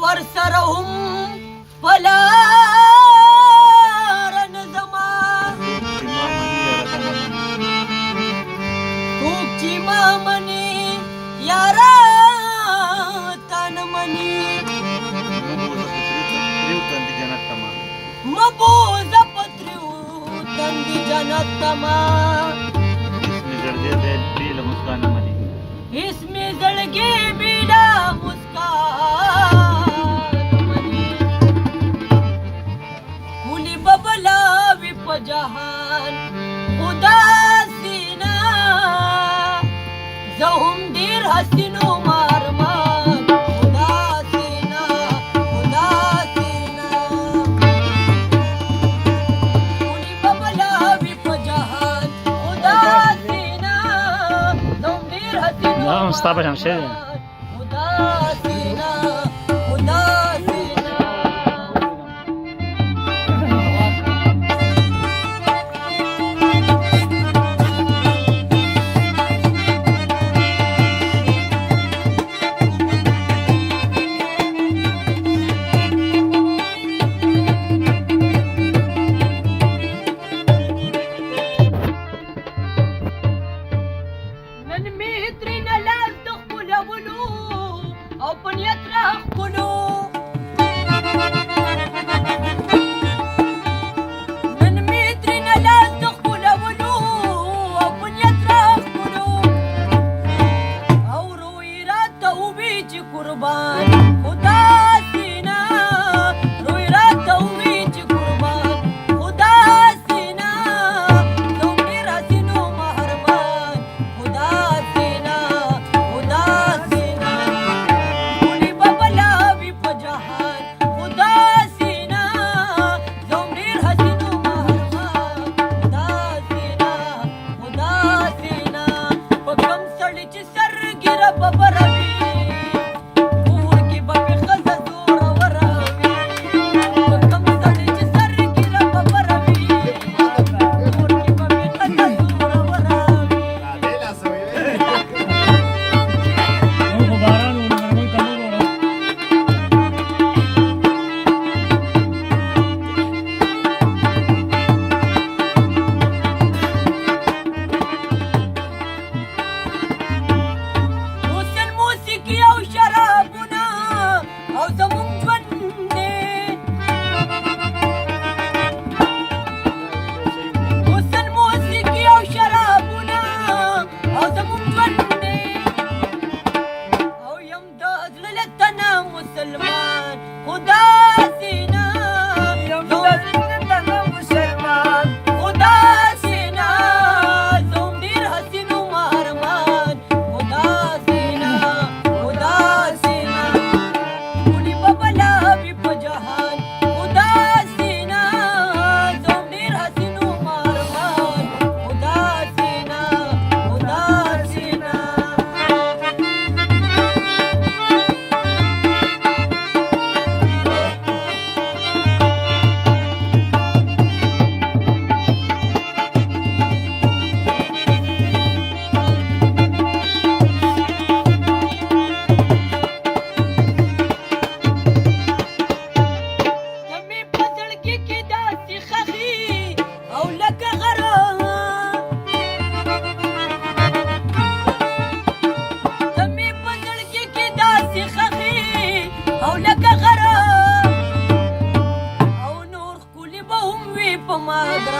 ور سره هم پلار نه زما څوک چې ما مني یاره تا نه مني مبوزه په تریو تندي جنت ته ما اسم زړګي بینا مسکان مني کولی ببلا وی په جهان خدا سینا زه هم ډیر حسینو مارمان خدا سینا کولی ببلا وی په جهان خدا سینا زه هم ډیر حسینو نه مصطفی شمشیر خدا سینا خدا سینا نن می ترینه لاس د خپلولو او په نیت راخپلو نن می ترینه لاس د خپلولو او په نیت راخپلو او روی راته ووی چې قربان خدا سینا روی راته ووی چې قربان خدا سینا زه هم ډېر حسینو مهربان خدا سینا کولی ببلا وی په جهان خدا سینا زه هم ډېر حسینو مهربان خدا سینا په کوم سړي چې سرګیره ببروي کور کې به مې ښځه زوروره وي په کوم سړي چې سرګیره ببروي کور کې به مې ښځه زوروره وي حسن موسیقي او شرابونه او زمونږ ژوند دی حسن موسیقي او شرابونه او زمونږ ژوند دی او یم د زړه له تنه مسلمان خدا سینا خدا سینا زه هم ډېر حسینو مهربان خدا سینا کولی ببلا وی په جهان خدا سینا زه هم ډېر حسینو مهربان خدا سینا زمي په زړګي کې داسې خخي او لکه غره زمي په زړګي کې داسې خخي او لکه غره او نور ښکلي به هم وي په ما ګرانه